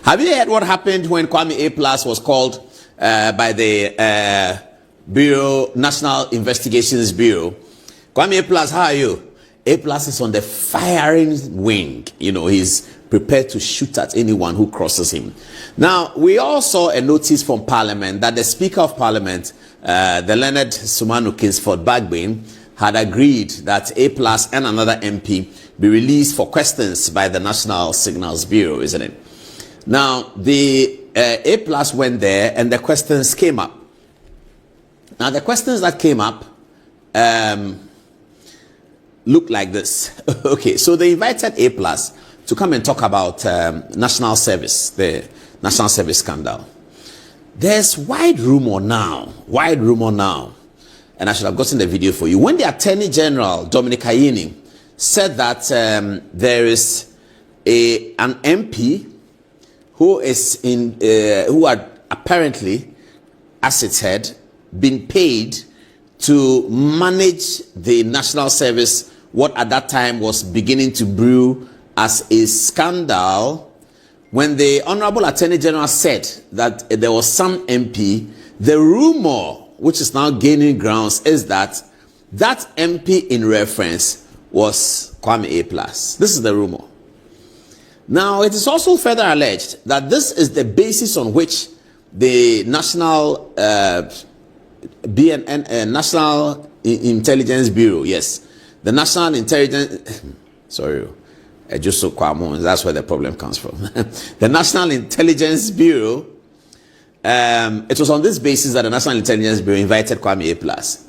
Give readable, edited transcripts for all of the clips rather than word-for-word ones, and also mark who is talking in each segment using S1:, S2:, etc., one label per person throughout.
S1: Have you heard what happened when Kwame A Plus was called by the Bureau, National Investigations Bureau? Kwame A Plus, how are you? A Plus is on the firing wing. You know, he's prepared to shoot at anyone who crosses him. Now, we all saw a notice from Parliament that the Speaker of Parliament, the Leonard Sumanu Kingsford Bagbin, had agreed that A Plus and another MP be released for questions by the National Signals Bureau, isn't it? Now, the A Plus went there and the questions came up. Now, the questions that came up look like this. Okay, so they invited A Plus to come and talk about national service, the national service scandal. There's wide rumor now, and I should have gotten the video for you. When the Attorney General, Dominic Ayini, said that there is an MP who is who had apparently, as its head, been paid to manage the national service, what at that time was beginning to brew as a scandal. When the Honorable Attorney General said that there was some MP, the rumor, which is now gaining grounds, is that that MP in reference was Kwame A Plus. This is the rumor. Now, it is also further alleged that this is the basis on which the National National Intelligence Bureau, yes, the National Intelligence, sorry, just so Kwame, that's where the problem comes from. The National Intelligence Bureau, it was on this basis that the National Intelligence Bureau invited Kwame A Plus.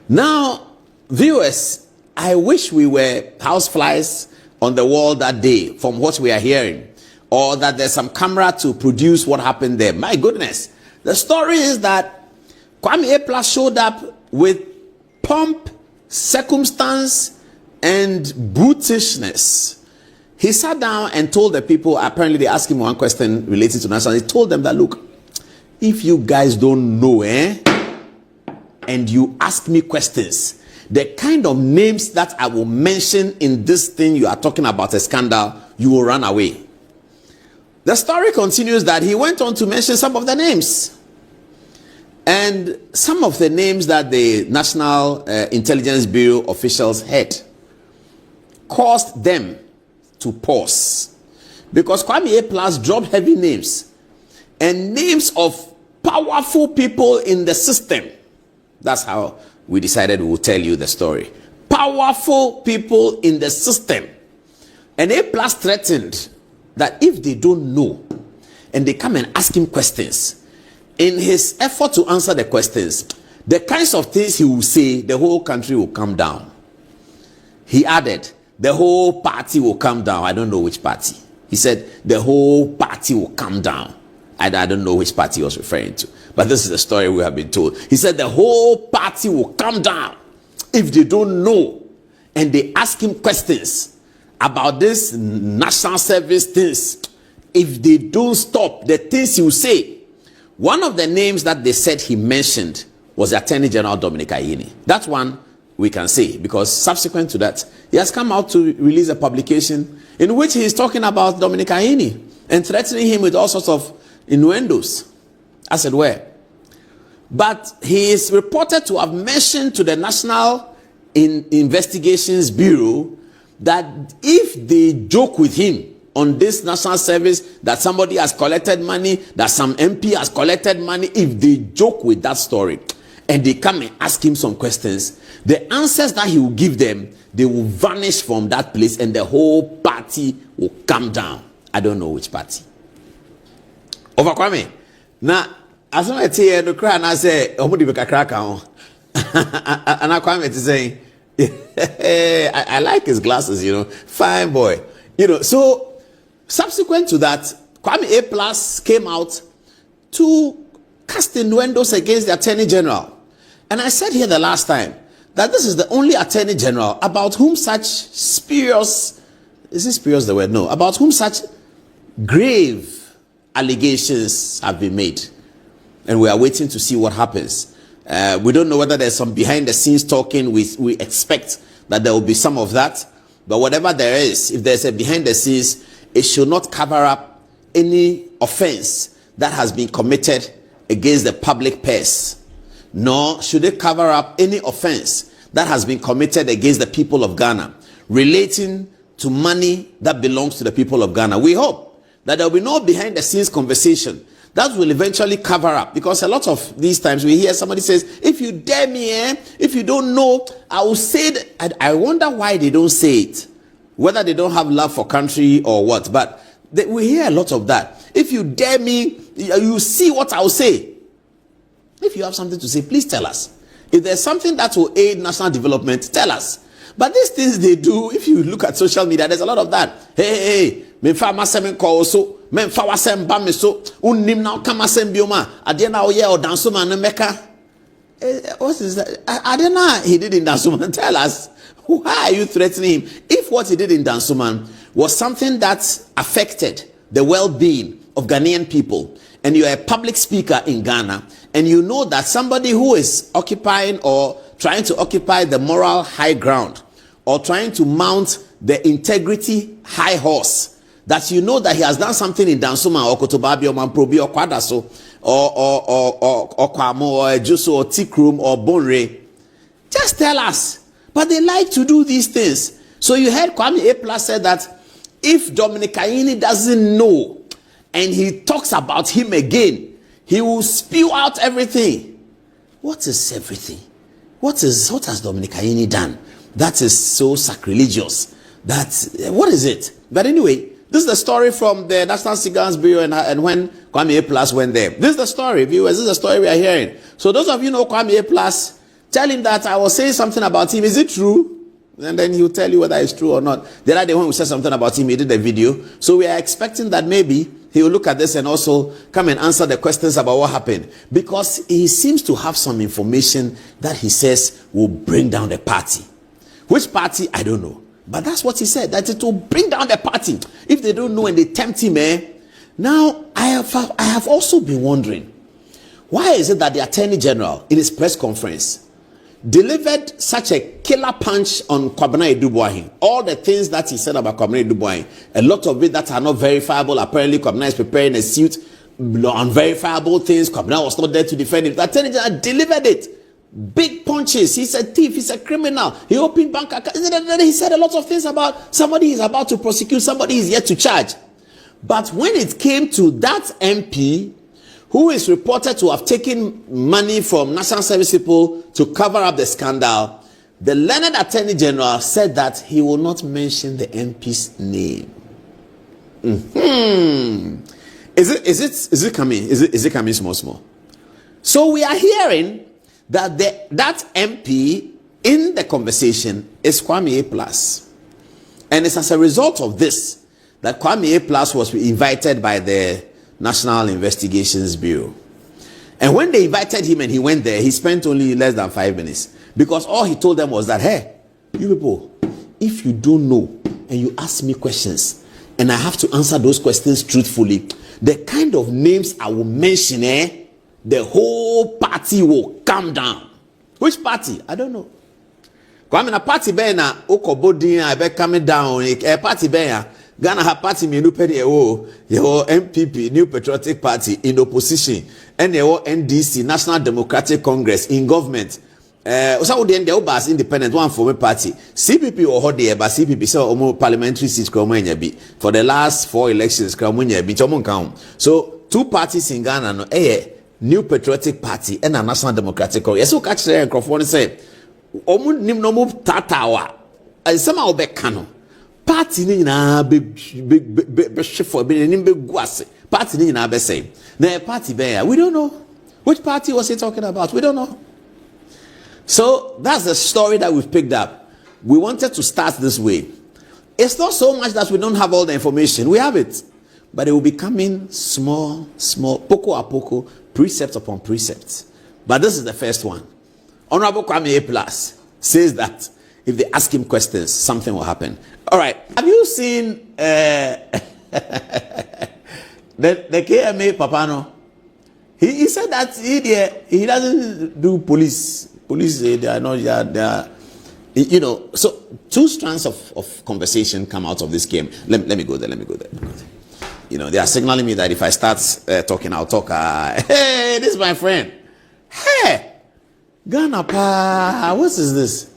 S1: Now, viewers, I wish we were houseflies on the wall that day from what we are hearing, or that there's some camera to produce what happened there. My goodness, the story is that Kwame A Plus showed up with pomp, circumstance, and brutishness. He sat down and told the people, apparently they asked him one question related to national. He told them that, look, if you guys don't know, and you ask me questions, the kind of names that I will mention in this thing you are talking about, a scandal, you will run away. The story continues that he went on to mention some of the names. And some of the names that the National Intelligence Bureau officials had caused them to pause. Because Kwame A Plus dropped heavy names. And names of powerful people in the system. That's how we decided we would tell you the story. Powerful people in the system. And A Plus threatened that if they don't know and they come and ask him questions, in his effort to answer the questions, the kinds of things he will say, the whole country will come down. He added, the whole party will come down. I don't know which party. He said, the whole party will come down. I don't know which party he was referring to. But this is the story we have been told. He said the whole party will come down if they don't know and they ask him questions about this national service things. If they don't stop the things he will say. One of the names that they said he mentioned was the Attorney General Dominic Ayini. That one we can say, because subsequent to that, he has come out to release a publication in which he is talking about Dominic Ayini and threatening him with all sorts of innuendos, as it were. But he is reported to have mentioned to the National Investigations Bureau that if they joke with him on this national service, that somebody has collected money, that some MP has collected money, if they joke with that story and they come and ask him some questions, the answers that he will give them, they will vanish from that place and the whole party will come down. I don't know which party. Over Kwame. Now, as I say, the cry and I say, "Omudi beka crack on." And I Kwame to say, I like his glasses, you know, fine boy, you know. So, subsequent to that, Kwame A Plus came out to cast innuendos against the Attorney General. And I said here the last time that this is the only Attorney General about whom such spurious, is this spurious the word? No, about whom such grave allegations have been made, and we are waiting to see what happens. We don't know whether there's some behind the scenes talking. We expect that there will be some of that, but whatever there is, if there's a behind the scenes, it should not cover up any offense that has been committed against the public purse, nor should it cover up any offense that has been committed against the people of Ghana relating to money that belongs to the people of Ghana. We hope that there will be no behind the scenes conversation that will eventually cover up, because a lot of these times we hear somebody says, if you dare me, if you don't know, I will say that. I wonder why they don't say it, whether they don't have love for country or what, but we hear a lot of that. If you dare me, you see what I'll say. If you have something to say, please tell us. If there's something that will aid national development, tell us. But these things they do, if you look at social media, there's a lot of that. Hey, me fa masem ko so, me fa wasem ba me so, unnim na ka masem bioma, ade na oye o danso man meka. What is that? Ade na he did in Dansoman. Tell us, why are you threatening him? If what he did in Dansoman was something that affected the well-being of Ghanaian people, and you're a public speaker in Ghana, and you know that somebody who is occupying or trying to occupy the moral high ground, or trying to mount the integrity high horse, that you know that he has done something in Dansuma or Kotobabi or Mamprobi or Kwadaso or Kwame or Juso or Tikrum or Bonre, just tell us. But they like to do these things. So you heard Kwame A+ said that if Dominic Ayini doesn't know and he talks about him again, he will spew out everything. What is everything? What has Dominic Ayini done that is so sacrilegious? What is it? But anyway, this is the story from the National Cigars Bureau and when Kwame A+ went there. This is the story, viewers. This is the story we are hearing. So those of you know Kwame A+, tell him that I was saying something about him. Is it true? And then he'll tell you whether it's true or not. The other day when we said something about him, he did a video. So we are expecting that maybe he will look at this and also come and answer the questions about what happened. Because he seems to have some information that he says will bring down the party. Which party? I don't know. But that's what he said, that it will bring down the party. If they don't know and they tempt him, Now, I have also been wondering, why is it that the Attorney General in his press conference delivered such a killer punch on Kwame Dubois? All the things that he said about Kwame Dubois, a lot of it that are not verifiable. Apparently, Kwame is preparing a suit on verifiable things. Kwame was not there to defend him. The Attorney General delivered it. Big punches. He's a thief. He's a criminal. He opened bank accounts. He said a lot of things about somebody he's about to prosecute, somebody he's yet to charge. But when it came to that MP who is reported to have taken money from National Service people to cover up the scandal, the learned Attorney General said that he will not mention the MP's name. Is it coming? Is it coming small? So we are hearing that that MP in the conversation is Kwame A+. And it's as a result of this that Kwame A+ was invited by the National Investigations Bureau. And when they invited him and he went there, he spent only less than 5 minutes. Because all he told them was that, hey, you people, if you don't know and you ask me questions and I have to answer those questions truthfully, the kind of names I will mention, the whole party will come down. Which party? I don't know. Kwame na party be na okobodin I be coming down. Party be ya Ghana ha party me no pedi your MPP, New Patriotic Party in opposition, and your NDC, National Democratic Congress in government. So the Obas independent one for my party. CPP or hot there, but CPP so parliamentary seats for the last 4 elections. So 2 parties in Ghana no New Patriotic Party and a National Democratic Congress. So catch the microphone and say, "Omu nim no mu tatawa." Somehow be kano. Party ni na be shifo be nim be guase. Party ni na be say. Na party be we don't know. Which party was he talking about? We don't know. So that's the story that we've picked up. We wanted to start this way. It's not so much that we don't have all the information. We have it. But it will be coming small, poco a poco, precept upon precept. But this is the first one. Honorable Kwame A+ says that if they ask him questions, something will happen. All right. Have you seen the KMA Papano? He said that he doesn't do police. Police, they are not, they are, you know. So 2 strands of conversation come out of this game. Let me go there. they are signaling me that if I start talking, I'll talk. Hey, this is my friend. Hey, Ghana pa, what is this?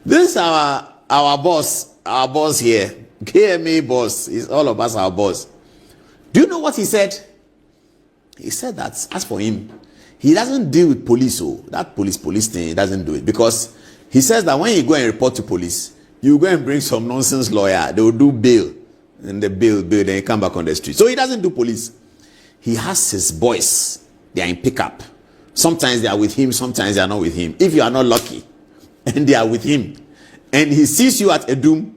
S1: This is our boss here. KMA boss. Is all of us our boss. Do you know what he said? He said that as for him, he doesn't deal with police. So that police thing, he doesn't do it, because he says that when you go and report to police, you go and bring some nonsense lawyer. They will do bail, and the bail, then you come back on the street. So he doesn't do police. He has his boys. They are in pickup. Sometimes they are with him. Sometimes they are not with him. If you are not lucky, and they are with him, and he sees you at Adom,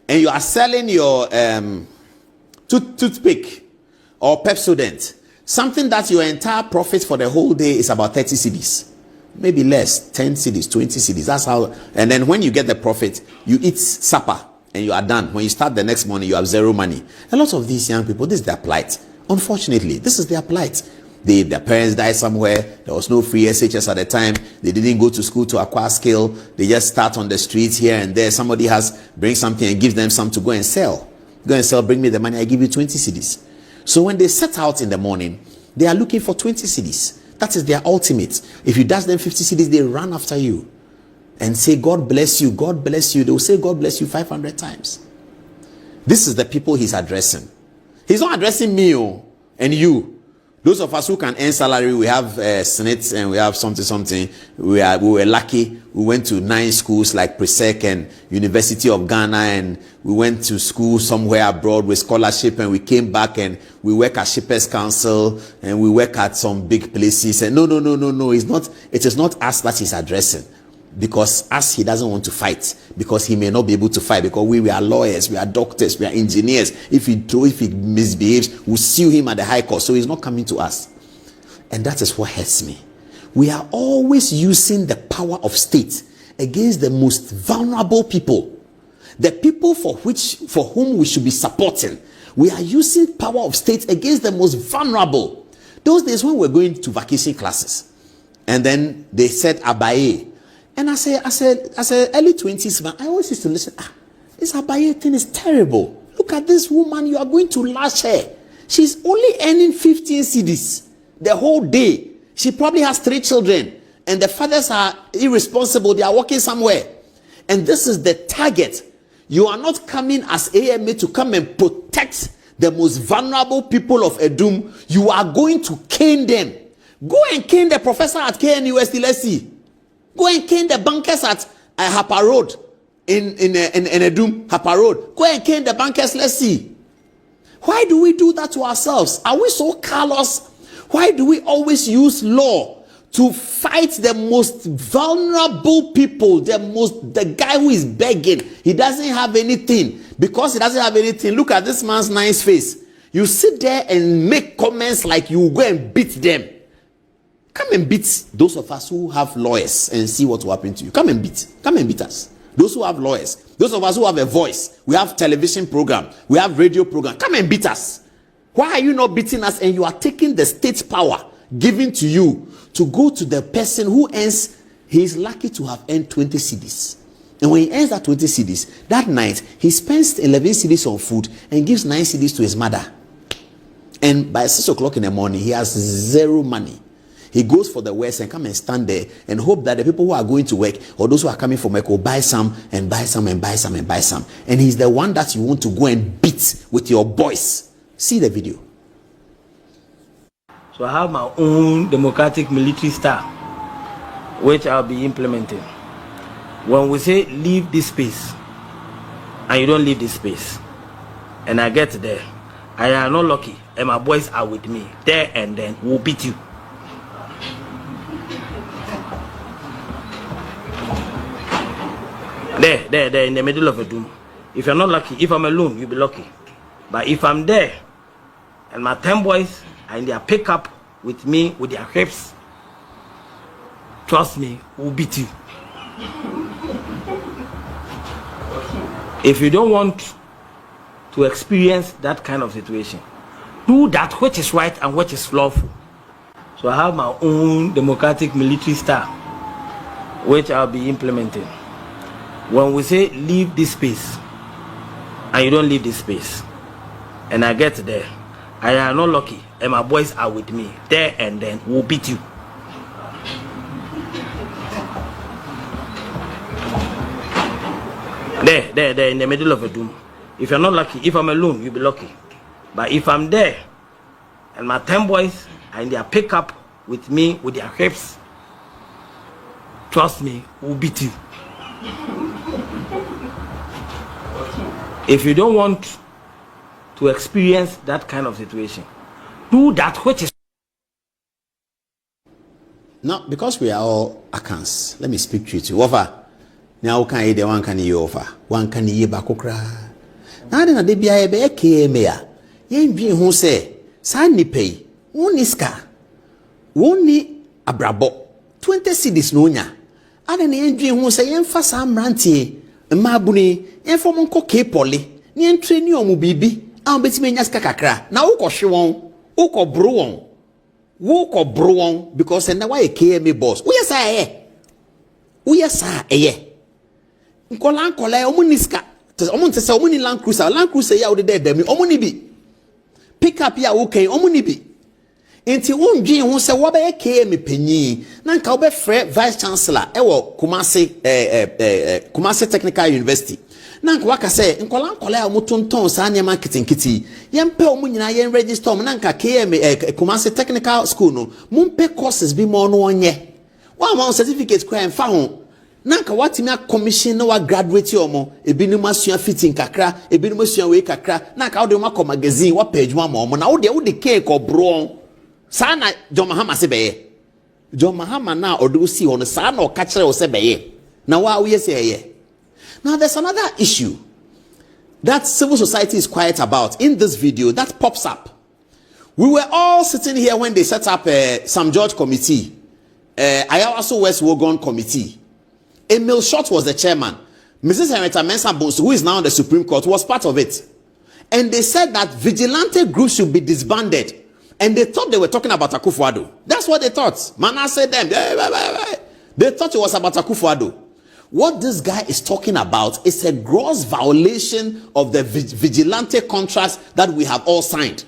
S1: and you are selling your toothpick or Pepsodent, something that your entire profit for the whole day is about 30 cedis, maybe less, 10 cedis, 20 cedis. That's how. And then when you get the profit, you eat supper and you are done. When you start the next morning, you have zero money. A lot of these young people, this is their plight. Unfortunately, this is their plight. Their parents died somewhere. There was no free SHS at the time. They didn't go to school to acquire skill. They just start on the streets here and there. Somebody bring something and give them some to go and sell. Go and sell, bring me the money, I give you 20 cedis. So when they set out in the morning, they are looking for 20 cedis. That is their ultimate. If you dash them 50 cedis, they run after you and say, God bless you, God bless you. They will say, God bless you 500 times. This is the people he's addressing. He's not addressing me and you. Those of us who can earn salary, we have SNIT and we have something. We were lucky. We went to 9 schools like Presec and University of Ghana, and we went to school somewhere abroad with scholarship, and we came back and we work at Shippers Council and we work at some big places. And no. It is not us that he's addressing, because us, he doesn't want to fight, because he may not be able to fight, because we are lawyers, we are doctors, we are engineers. If he misbehaves, we'll sue him at the high court. So he's not coming to us. And that is what hurts me. We are always using the power of state against the most vulnerable people, the people for whom we should be supporting. We are using power of state against the most vulnerable. Those days when we were going to vacation classes, and then they said Abaye. And I said, early 20s, man, I always used to listen. This Abaye thing is terrible. Look at this woman, you are going to lash her. She's only earning 15 cedis the whole day. She probably has 3 children, and the fathers are irresponsible. They are working somewhere. And this is the target. You are not coming as AMA to come and protect the most vulnerable people of Adom. You are going to cane them. Go and cane the professor at KNUST, let's see. Go and cane the bankers at Hapa Road in Adom, Hapa Road. Go and cane the bankers, let's see. Why do we do that to ourselves? Are we so callous? Why do we always use law to fight the most vulnerable people, the guy who is begging? He doesn't have anything. Because he doesn't have anything, look at this man's nice face. You sit there and make comments like you will go and beat them. Come and beat those of us who have lawyers and see what will happen to you. Come and beat us. Those who have lawyers, those of us who have a voice, we have television program, we have radio program. Come and beat us. Why are you not beating us? And you are taking the state power given to you to go to the person who earns. He is lucky to have earned 20 cedis. And when he earns that 20 cedis, that night he spends 11 cedis on food and gives 9 cedis to his mother. And by 6 o'clock in the morning, he has zero money. He goes for the West and come and stand there and hope that the people who are going to work or those who are coming from work will buy some and buy some and buy some and buy some. And he's the one that you want to go and beat with your boys. See the video.
S2: So I have my own democratic military style, which I'll be implementing. When we say leave this space, and you don't leave this space, and I get there, I am not lucky, and my boys are with me, there and then we'll beat you. There, in the middle of a doom. If you're not lucky, if I'm alone, you'll be lucky. But if I'm there, and my 10 boys are in their pickup with me, with their hips, trust me, we'll beat you. If you don't want to experience that kind of situation, do that which is right and which is lawful. So I have my own democratic military style, which I'll be implementing. When we say leave this space, and you don't leave this space, and I get there, I am not lucky, and my boys are with me. There and then we'll beat you. There, in the middle of a doom. If you're not lucky, if I'm alone, you'll be lucky. But if I'm there, and my 10 boys are in their pickup with me, with their hips, trust me, we'll beat you. If you don't want to experience that kind of situation, do that which is.
S1: Now, because we are all Akans, let me speak to you too. Over. Now, can you one can you offer? One can you bakokra? Now, then, they be a KMA. Yen be who say, Sandy pay, one iska, one ni abrabo, 20 cedis nonya. And then yen be who say, yen fa sam ranty, a mabuni, yen for monko ke poli, yen train you on bibi, and bet me yaska kakra. Now, uko shwon, uko bruon, uko bruon, because and now I KMA boss. We say, we say, eh. Nkola omuniska omunte se omuni Land Cruiser ya wo de dem omuni bi pick up ya wo kan omuni bi enti wondwen ho se wo be KM panyi na nka wo be frɛ vice chancellor e wo Kumasi Technical University na nka waka se nkola ya omutonton sa nyema kitinkiti yempe omunyina yen register na nka KM Kumasi Technical School no mumpe courses bi mo no onye wa ma certificate kwa emfa ho nanka watimi a commission na wa graduate omo ebinum asua fitting kakra ebinum asua we kakra nanka wo de ma ko magazine wa page ma omo na wo de cake obron sa na John Mahama se beye John Mahama na odo si ho no sa na o ka kire wo se beye na wa wo yesi eye. Now there's another issue that civil society is quiet about in this video that pops up. We were all sitting here when they set up Sam George committee, Ayawaso West Wogon committee. Emil Short was the chairman. Mrs. Henrietta Mensah Bonsu, who is now on the Supreme Court, was part of it. And they said that vigilante groups should be disbanded. And they thought they were talking about Akufo-Addo. That's what they thought. Mana said them. They thought it was about Akufo-Addo. What this guy is talking about is a gross violation of the vigilante contracts that we have all signed.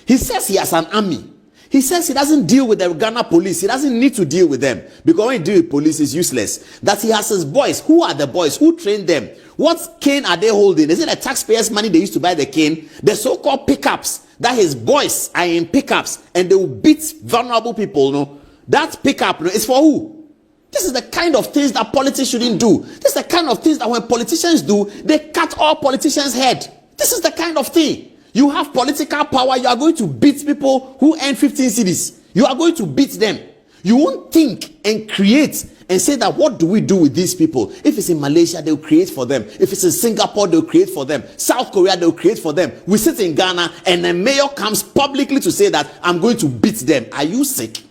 S1: He says he has an army. He says he doesn't deal with the Ghana police. He doesn't need to deal with them. Because when you deal with police, it's useless. That he has his boys. Who are the boys? Who trained them? What cane are they holding? Is it the taxpayers' money they used to buy the cane? The so-called pickups. That his boys are in pickups. And they will beat vulnerable people. No? That pickup is for who? This is the kind of things that politicians shouldn't do. This is the kind of things that when politicians do, they cut all politicians' head. This is the kind of thing. You have political power, you are going to beat people who earn 15 cedis. You are going to beat them. You won't think and create and say that what do we do with these people? If it's in Malaysia, they'll create for them. If it's in Singapore, they'll create for them. South Korea, they'll create for them. We sit in Ghana and the mayor comes publicly to say that I'm going to beat them. Are you sick?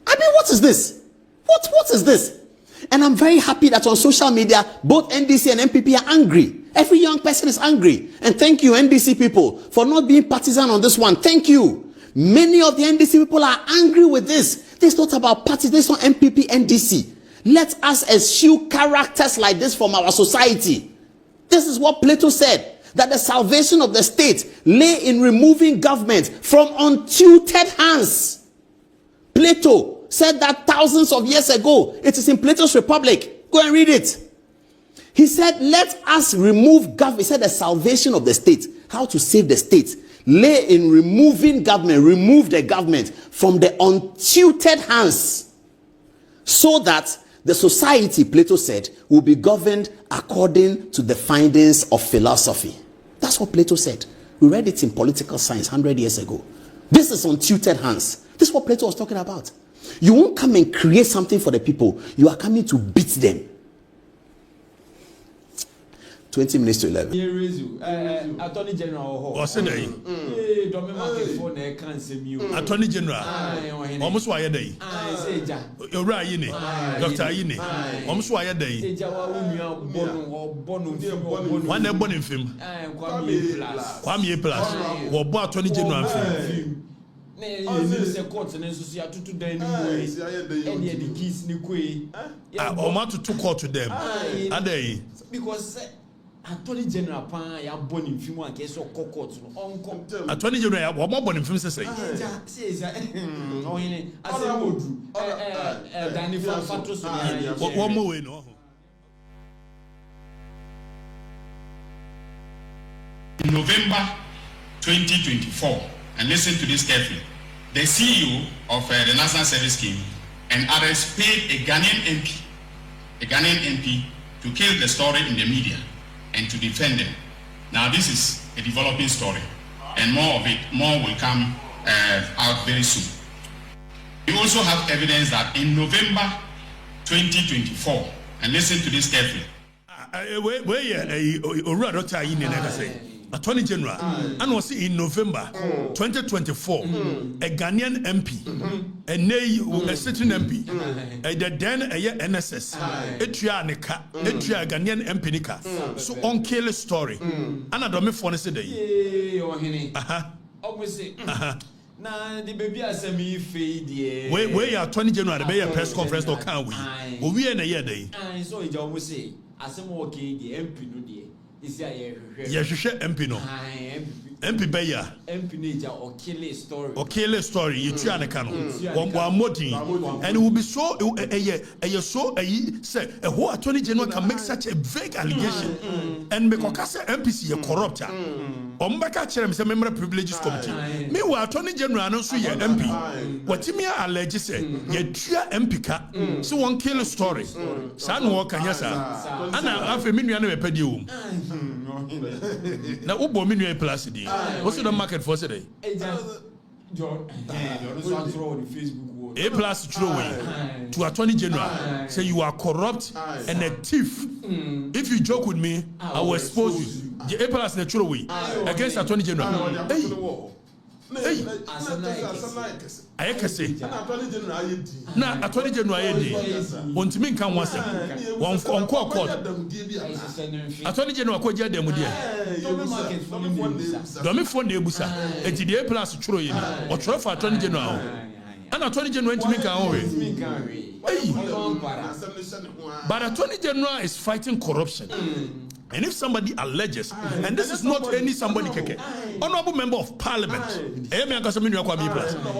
S1: I mean, what is this? What is this? And I'm very happy that on social media, both NDC and MPP are angry. Every young person is angry. And thank you, NDC people, for not being partisan on this one. Thank you. Many of the NDC people are angry with this. This is not about parties. This is not MPP, NDC. Let us eschew characters like this from our society. This is what Plato said, that the salvation of the state lay in removing government from untutored hands. Plato said that thousands of years ago. It is in Plato's Republic. Go and read it. He said, let us remove government. He said the salvation of the state, how to save the state, lay in removing government, remove the government from the untutored hands, so that the society, Plato said, will be governed according to the findings of philosophy. That's what Plato said. We read it in political science 100 years ago. This is untutored hands. This is what Plato was talking about. You won't come and create something for the people. You are coming to beat them. 20 minutes to 11.
S3: Attorney General. Attorney General. Almost why a day. You're Yini. Dr. Yini. Almost why a day. One day born in film. Kwame Plus. Or bought Attorney General film. To court to them. Are they?
S4: Because Attorney General pan ya born in film and case of court no onko
S3: Attorney General ya wo born in film say
S4: say ohine asemodu Dani Fato so
S3: one more way no.
S5: In November 2024, and listen to this carefully, the CEO of the National Service Scheme and others paid a Ghanaian MP to kill the story in the media and to defend them. Now this is a developing story, and more will come out very soon. We also have evidence that in November 2024, and listen to this carefully.
S3: Attorney General, and was in November 2024, a Ghanaian MP, a sitting MP, the then a NSS, a Ayɛka, a Ghanaian MP Nika, so on kill story. And I don't for today.
S4: Obviously. Nah, the baby has a me fade.
S3: Where you Attorney General, the press conference, or can we in a year day?
S4: I saw it almost say, as I'm okay, the MP no dear.
S3: Yes, MP no. MP Bayer.
S4: MP Nature or kill a story.
S3: Or kill a story. You try to canon. One more thing, and it will be so. Say a whole Attorney General can make such a vague allegation and make Okasa MPC a corrupter. Ombaka Cherem is a member of Privileges Committee. Meanwhile, Attorney General announced your MP. What you mean alleges say you try MP ka so one kill a story. San walk and yes, and I have a million pedium. Now, who bought me a plastic? What's the market for today? A plus throw away to Attorney General. Say you are corrupt and a thief. If you joke with me, I will expose you. A plus the throw away against Attorney General. Hey, Ayɛka say na Attorney General yedi ontimi kan wasem won ko court Attorney General ko je dem dia do me phone dey busa enti dey plus churo yedi o churo for Attorney General and Attorney General ontimi kan we but Attorney General is fighting corruption. And if somebody alleges, and this is not any somebody keke, honorable member of parliament,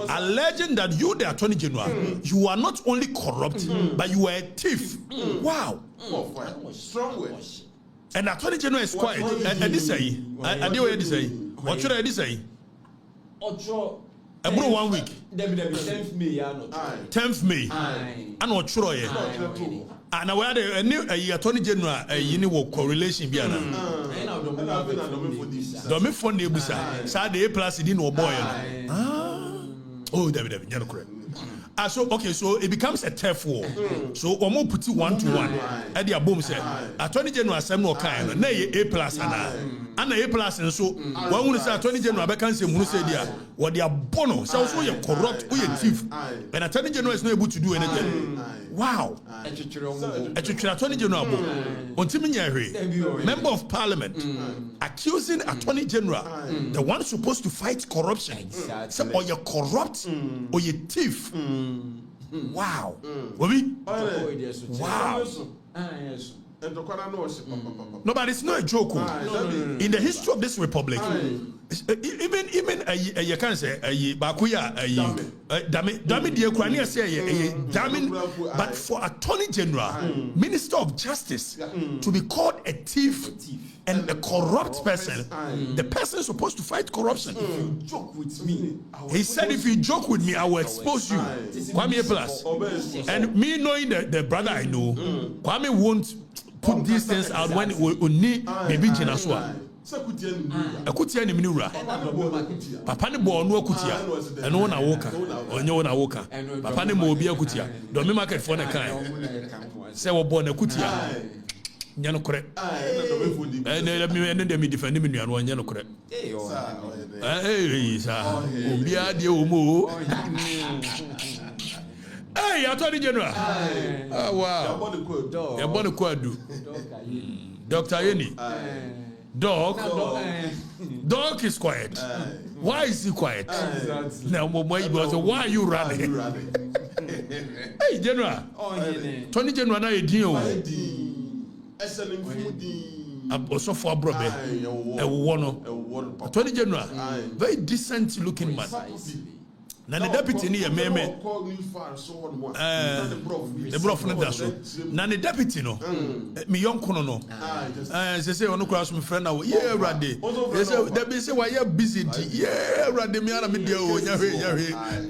S3: alleging that you, the Attorney General, you are not only corrupt, but you are a thief. Wow.
S4: Strong words.
S3: And Attorney General is quiet. And this say, I do what say. What should I say?
S4: Otchere.
S3: About 1 week.
S4: 10th May,
S3: 10th May. And Otchere. And I had a new Attorney General, you know, correlation. Biana. Don't phone the busa. Saturday plus it in no boy. Oh, David, you're correct. So okay, so it becomes a turf war. So Omo put it 1-to-1. At the boom said, Attorney General Samuel Kyle, nay A plus and A plus, and so one will say Attorney General Beckans and say, what they are bono, so you're corrupt, or you're thief, and Attorney General is not able to do anything. Wow, Attorney General, Member of Parliament, accusing Attorney General, the one supposed to fight corruption, so or you're corrupt or you're thief. Wow. Wow. No, but it's not a joke. In the history of this republic, even you can say Bakuya, Dami the Ukrainian say damning, but for Attorney General, Minister of Justice to be called a thief and a corrupt person, the person supposed to fight corruption.
S4: If you joke with me,
S3: he said, if you joke with me, I will expose you. Kwame plus. And me knowing the brother I know, Kwame won't put these things out when we need baby Jinaswa. Akutia ni minura. Papa ni bo onu akutia. Eno na woka. Onye na woka. Papa ni mo obi akutia. Do me market for na kan. Say wo bo na akutia. Nya no kore. Ne me defend me nuanu nya no kore. Sa. Obi ade omo. Hey, Attorney General. Oh, wow. You're born a quadu. Dr. Yeni. Dog is quiet. Why is he quiet? Now, why are you running? Hey, General. Attorney General, now you deal. Osofo Abrobe, a wono, 20 January, very decent looking man. Now the deputy ni meme, the bro from the so. Now the deputy no, me young kono no. They say ono cross my friend now. Yeah, Rade. They say why you busy? Yeah, Rade me ana me dia o.